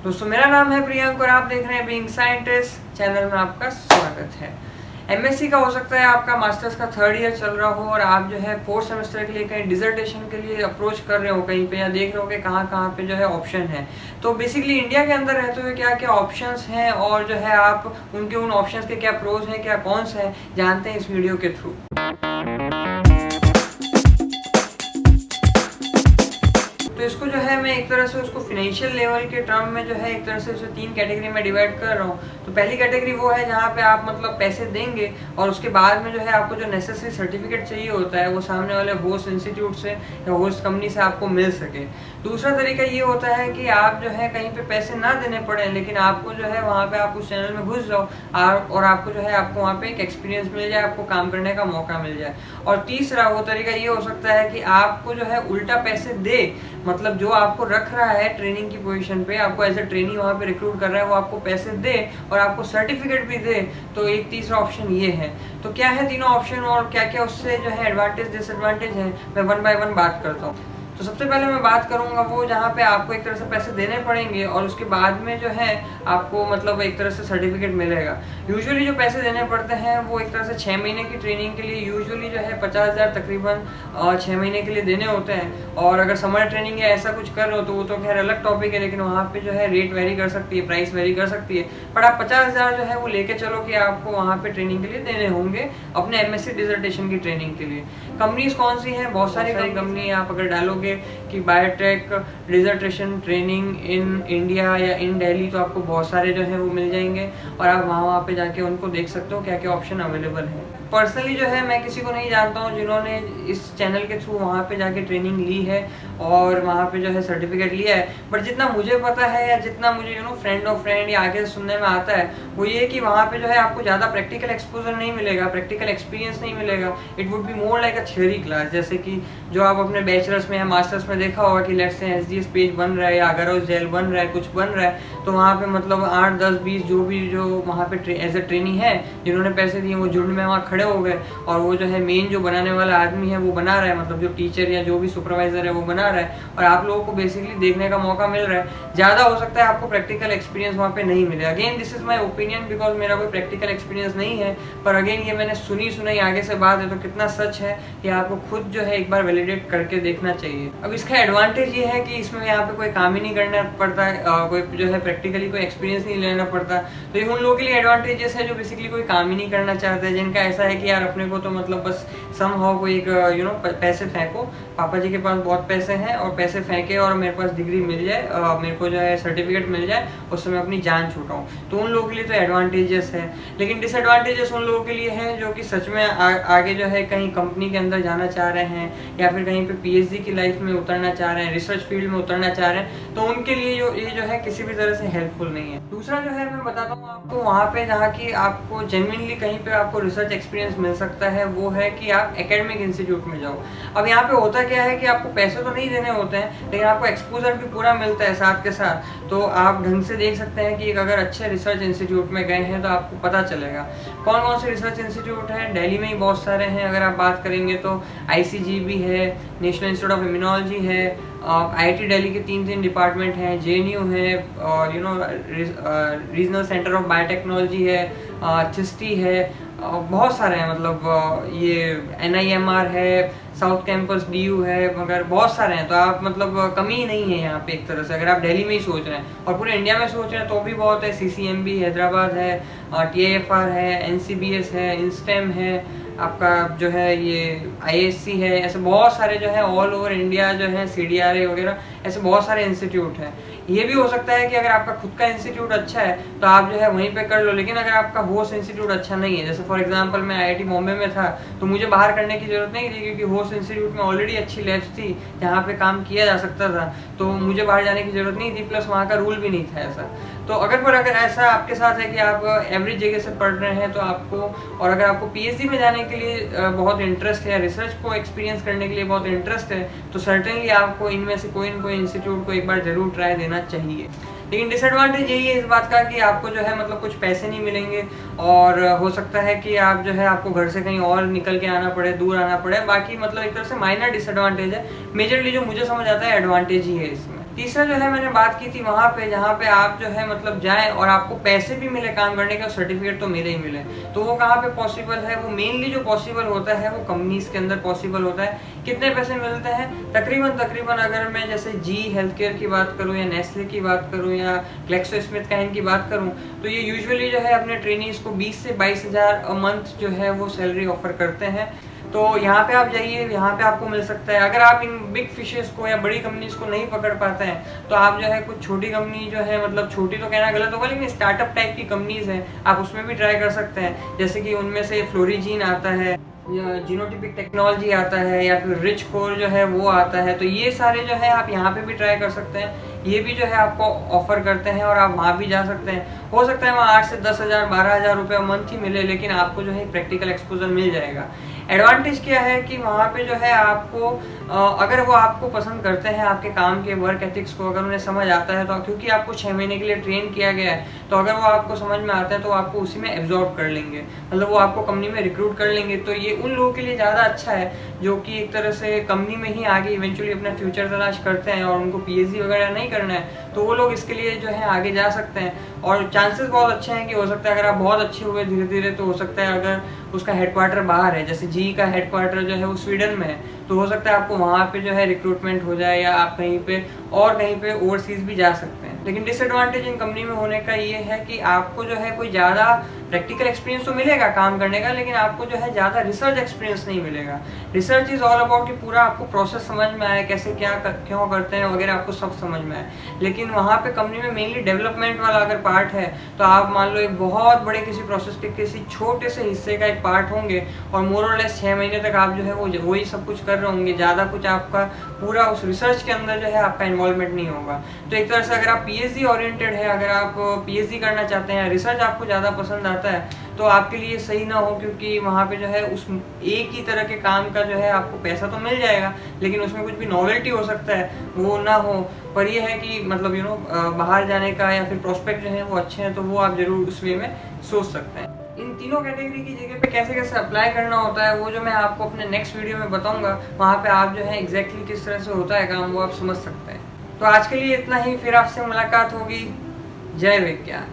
दोस्तों मेरा नाम है प्रियंक और आप देख रहे हैं बीइंग साइंटिस्ट चैनल में आपका स्वागत है। एमएससी का हो सकता है आपका मास्टर्स का 3rd ईयर चल रहा हो और आप जो है 4th सेमेस्टर के लिए कहीं डिसर्टेशन के लिए अप्रोच कर रहे हो कहीं पे, या देख रहे हो कि कहाँ कहाँ पे जो है ऑप्शन है। तो बेसिकली इंडिया के अंदर रहते हुए क्या क्या ऑप्शंस हैं और जो है आप उनके उन ऑप्शंस के क्या प्रोज हैं क्या कॉन्स हैं जानते हैं इस वीडियो के थ्रू। तो इसको जो है मैं एक तरह से उसको फाइनेंशियल लेवल के टर्म में जो है एक तरह से उसे 3 कैटेगरी में डिवाइड कर रहा हूँ। तो पहली कैटेगरी वो है जहाँ पे आप मतलब पैसे देंगे और उसके बाद में जो है आपको जो नेसेसरी सर्टिफिकेट चाहिए होता है वो सामने वाले होस्ट इंस्टीट्यूट से या होस्ट कंपनी से आपको मिल सके। दूसरा तरीका ये होता है कि आप जो है कहीं पे पैसे ना देने पड़े, लेकिन आपको जो है वहाँ पे आप उस चैनल में घुस जाओ और आपको जो है आपको वहाँ पे एक एक्सपीरियंस मिल जाए, आपको काम करने का मौका मिल जाए। और तीसरा वो तरीका ये हो सकता है कि आपको जो है उल्टा पैसे दे, मतलब जो आपको रख रहा है ट्रेनिंग की पोजीशन पे, आपको एज ए ट्रेनी वहाँ पे रिक्रूट कर रहा है, वो आपको पैसे दे और आपको सर्टिफिकेट भी दे। तो एक तीसरा ऑप्शन ये है। तो क्या है तीनों ऑप्शन और क्या क्या उससे जो है एडवांटेज डिसएडवांटेज है, मैं 1 बाय 1 बात करता हूँ। तो सबसे पहले मैं बात करूंगा वो जहाँ पे आपको एक तरह से पैसे देने पड़ेंगे और उसके बाद में जो है आपको मतलब एक तरह से सर्टिफिकेट मिलेगा। यूजुअली जो पैसे देने पड़ते हैं वो एक तरह से 6 महीने की ट्रेनिंग के लिए यूजुअली जो है 50,000 तकरीबन 6 महीने के लिए देने होते हैं। और अगर समर ट्रेनिंग या ऐसा कुछ कर रहे हो तो वो तो खैर अलग टॉपिक है, लेकिन वहाँ पे जो है रेट वेरी कर सकती है, प्राइस वेरी कर सकती है। पर आप 50,000 जो है वो लेके चलो कि आपको वहाँ पे ट्रेनिंग के लिए देने होंगे अपने एमएससी डिसर्टेशन की ट्रेनिंग के लिए। कंपनीज कौन सी हैं? बहुत सारी कंपनी आप अगर डालोगे कि biotech dissertation training in India या इन दिल्ली तो आपको बहुत सारे जो है वो मिल जाएंगे और आप वहाँ पे जाके उनको देख सकते हो क्या क्या ऑप्शन अवेलेबल है। पर्सनली जो है मैं किसी को नहीं जानता हूँ जिन्होंने इस चैनल के थ्रू वहाँ पे जाके ट्रेनिंग ली है और वहाँ पे जो है सर्टिफिकेट लिया है। बट जितना मुझे पता है या जितना मुझे फ्रेंड ऑफ फ्रेंड या आगे सुनने में आता है वो ये कि वहाँ पे जो है आपको ज़्यादा प्रैक्टिकल एक्सपोजर नहीं मिलेगा, प्रैक्टिकल एक्सपीरियंस नहीं मिलेगा। It would be more like a theory class, जैसे कि जो आप अपने बैचलर्स में या मास्टर्स में देखा होगा कि लेट्स से एसडीएस पेज बन रहा है या अगर जेल बन रहा है, कुछ बन रहा है, तो वहाँ पे मतलब 8, 10, 20 जो वहाँ पे एज ए ट्रेनी है जिन्होंने पैसे दिए वो झुंड में वहाँ खड़े हो गए और वो जो है मेन जो बनाने वाला आदमी है वो बना रहा है, मतलब जो टीचर या जो भी सुपरवाइजर है वो बना रहा है और आप लोगों को बेसिकली देखने का मौका मिल रहा है। ज़्यादा हो सकता है आपको प्रैक्टिकल एक्सपीरियंस वहाँ पे नहीं मिले। Again this is my opinion because मेरा कोई प्रैक्टिकल एक्सपीरियंस नहीं है, पर अगेन ये मैंने सुनी आगे से बात है तो कितना सच है ये आपको खुद जो है एक बार वैलिडेट करके देखना चाहिए। अब इसका एडवांटेज ये है कि इसमें यहाँ पे कोई काम ही नहीं करना पड़ता है, कोई जो है प्रैक्टिकली कोई एक्सपीरियंस नहीं लेना पड़ता। तो ये उन लोगों के लिए एडवांटेजेस है जो बेसिकली कोई काम ही नहीं करना चाहते, जिनका ऐसा है कि यार अपने को तो मतलब बस समहाउ कोई एक पैसे फेंको, पापा जी के पास बहुत पैसे हैं और पैसे फेंके और मेरे पास डिग्री मिल जाए, मेरे को जो है सर्टिफिकेट मिल जाए, उससे मैं अपनी जान छूटाऊँ। तो उन लोगों के लिए तो एडवांटेजेस है। लेकिन डिसएडवांटेजेस उन लोगों के लिए हैं जो कि सच में आगे जो है कहीं कंपनी के अंदर जाना चाह रहे हैं या फिर कहीं पे पीएचडी की लाइफ में उतरना चाह रहे हैं, रिसर्च फील्ड में उतरना चाह रहे हैं, तो उनके लिए ये जो है किसी भी तरह से हेल्पफुल नहीं है। दूसरा जो है मैं बताता हूँ आपको वहाँ पे जहाँ की आपको जेन्युइनली कहीं पे आपको रिसर्च एक्सपीरियंस मिल सकता है वो है कि आप एकेडमिक इंस्टीट्यूट में जाओ। अब यहाँ पे होता क्या है कि आपको पैसे तो नहीं देने होते हैं लेकिन आपको एक्सपोजर भी पूरा मिलता है साथ के साथ। तो आप ढंग से देख सकते हैं कि अगर अच्छे रिसर्च इंस्टीट्यूट में गए हैं तो आपको पता चलेगा कौन कौन से रिसर्च इंस्टीट्यूट हैं। दिल्ली में ही बहुत सारे हैं, अगर आप बात करेंगे तो ICGB है, नेशनल इंस्टीट्यूट ऑफ इम्यूनोलॉजी है, IIT दिल्ली के 3 डिपार्टमेंट हैं, JNU है और रीजनल सेंटर ऑफ बायोटेक्नोलॉजी है, चिस्टी है, बहुत सारे हैं, मतलब ये NIMR है, साउथ कैंपस DU है, मगर बहुत सारे हैं। तो आप मतलब कमी ही नहीं है यहाँ पे एक तरह से, अगर आप दिल्ली में ही सोच रहे हैं और पूरे इंडिया में सोच रहे हैं तो भी बहुत है। CCMB हैदराबाद है, TIFR है, NCBS है, INSTEM है, आपका जो है ये ISC है, ऐसे बहुत सारे जो है ऑल ओवर इंडिया जो है CDRA वगैरह ऐसे बहुत सारे इंस्टीट्यूट हैं। ये भी हो सकता है कि अगर आपका खुद का इंस्टीट्यूट अच्छा है तो आप जो है वहीं पे कर लो, लेकिन अगर आपका होस्ट इंस्टीट्यूट अच्छा नहीं है, जैसे फॉर एग्जांपल मैं IIT बॉम्बे में था तो मुझे बाहर करने की जरूरत नहीं थी क्योंकि होस्ट इंस्टीट्यूट में ऑलरेडी अच्छी लैब्स थी जहाँ पे काम किया जा सकता था, तो मुझे बाहर जाने की जरूरत नहीं थी, प्लस वहाँ का रूल भी नहीं था ऐसा। तो अगर ऐसा आपके साथ है कि आप एवरेज जगह से पढ़ रहे हैं तो आपको, और अगर आपको PhD में जाने के लिए बहुत इंटरेस्ट है या रिसर्च को एक्सपीरियंस करने के लिए बहुत इंटरेस्ट है तो सर्टेनली आपको इनमें से कोई न कोई इंस्टीट्यूट को एक बार जरूर ट्राई देना चाहिए। लेकिन डिसएडवांटेज यही है इस बात का कि आपको जो है मतलब कुछ पैसे नहीं मिलेंगे और हो सकता है कि आप जो है आपको घर से कहीं और निकल के आना पड़े, दूर आना पड़े। बाकी मतलब एक तरह से माइनर डिसएडवांटेज है, मेजरली जो मुझे समझ आता है एडवांटेज ही है इसमें। तीसरा जो है मैंने बात की थी वहाँ पे जहाँ पे आप जो है मतलब जाएं और आपको पैसे भी मिले काम करने के और सर्टिफिकेट तो मिले ही मिले। तो वो कहाँ पे पॉसिबल है? वो मेनली जो पॉसिबल होता है वो कंपनीज के अंदर पॉसिबल होता है। कितने पैसे मिलते हैं? तकरीबन अगर मैं जैसे जी हेल्थ केयर की बात करूँ या नेस्ले की बात करूँ या ग्लैक्सोस्मिथक्लाइन की बात करूँ, तो ये यूजुअली जो है अपने ट्रेनीज को 20 से 22,000 अ मंथ जो है वो सैलरी ऑफर करते हैं। तो यहाँ पे आप जाइए, यहाँ पे आपको मिल सकता है। अगर आप इन बिग फिशेस को या बड़ी कंपनीज को नहीं पकड़ पाते हैं तो आप जो है कुछ छोटी कंपनी जो है, मतलब छोटी तो कहना गलत होगा, लेकिन स्टार्टअप टाइप की कंपनीज हैं, आप उसमें भी ट्राई कर सकते हैं। जैसे कि उनमें से फ्लोरीजीन आता है या जीनोटिपिक टेक्नोलॉजी आता है या फिर रिच कोर जो है वो आता है। तो ये सारे जो है आप यहाँ पे भी ट्राई कर सकते हैं। ये भी जो है आपको ऑफर करते हैं और आप वहाँ भी जा सकते हैं। हो सकता है वहाँ 8 से 10,000 12,000 रुपये मंथ ही मिले, लेकिन आपको जो है प्रैक्टिकल एक्सपोजर मिल जाएगा। एडवांटेज क्या है कि वहाँ पे जो है आपको अगर वो आपको पसंद करते हैं, आपके काम के वर्क एथिक्स को अगर उन्हें समझ आता है, तो क्योंकि आपको 6 महीने के लिए ट्रेन किया गया है, तो अगर वो आपको समझ में आता है तो आपको उसी में एब्जॉर्ब कर लेंगे, मतलब वो आपको कंपनी में रिक्रूट कर लेंगे। तो ये उन लोगों के लिए ज़्यादा अच्छा है जो कि एक तरह से कंपनी में ही आगे इवेंचुअली अपना फ्यूचर तलाश करते हैं और उनको पीएचडी वगैरह नहीं करना है, तो वो लोग इसके लिए जो है आगे जा सकते हैं। और चांसेस बहुत अच्छे हैं कि हो सकता है अगर आप बहुत अच्छे हुए धीरे धीरे, तो हो सकता है अगर उसका हेडक्वार्टर बाहर है, जैसे जी का हेडक्वार्टर जो है वो स्वीडन में है, तो हो सकता है आपको वहाँ पे जो है रिक्रूटमेंट हो जाए या आप कहीं पे ओवरसीज भी जा सकते हैं। लेकिन डिसएडवांटेज इन कंपनी में होने का ये है कि आपको जो है कोई ज़्यादा प्रैक्टिकल एक्सपीरियंस तो मिलेगा काम करने का, लेकिन आपको जो है ज़्यादा रिसर्च एक्सपीरियंस नहीं मिलेगा। रिसर्च इज़ ऑल अबाउट कि पूरा आपको प्रोसेस समझ में आए, कैसे क्या क्यों करते हैं वगैरह, आपको सब समझ में आए। लेकिन वहाँ पे कंपनी में मेनली डेवलपमेंट वाला अगर पार्ट है, तो आप मान लो एक बहुत बड़े किसी प्रोसेस के किसी छोटे से हिस्से का एक पार्ट होंगे और मोर और लेस 6 महीने तक आप जो है वो वही सब कुछ कर रहे होंगे। ज़्यादा कुछ आपका पूरा उस रिसर्च के अंदर जो है आपका इन्वॉल्वमेंट नहीं होगा। तो एक तरह से अगर आप पीएचडी ओरिएंटेड है, अगर आप पीएचडी करना चाहते हैं, रिसर्च आपको ज़्यादा पसंद आता है, तो आपके लिए सही ना हो, क्योंकि वहाँ पे जो है उस एक ही तरह के काम का जो है आपको पैसा तो मिल जाएगा, लेकिन उसमें कुछ भी नॉवेल्टी हो सकता है वो ना हो। पर ये है कि मतलब बाहर जाने का या फिर प्रोस्पेक्ट जो है वो अच्छे हैं, तो वो आप जरूर उस वे में सोच सकते हैं। इन तीनों कैटेगरी की जगह पे कैसे कैसे अप्लाई करना होता है वो जो मैं आपको अपने नेक्स्ट वीडियो में बताऊंगा, वहाँ पे आप जो है एग्जैक्टली किस तरह से होता है काम वो आप समझ सकते हैं। तो आज के लिए इतना ही, फिर आपसे मुलाकात होगी। जय विज्ञान।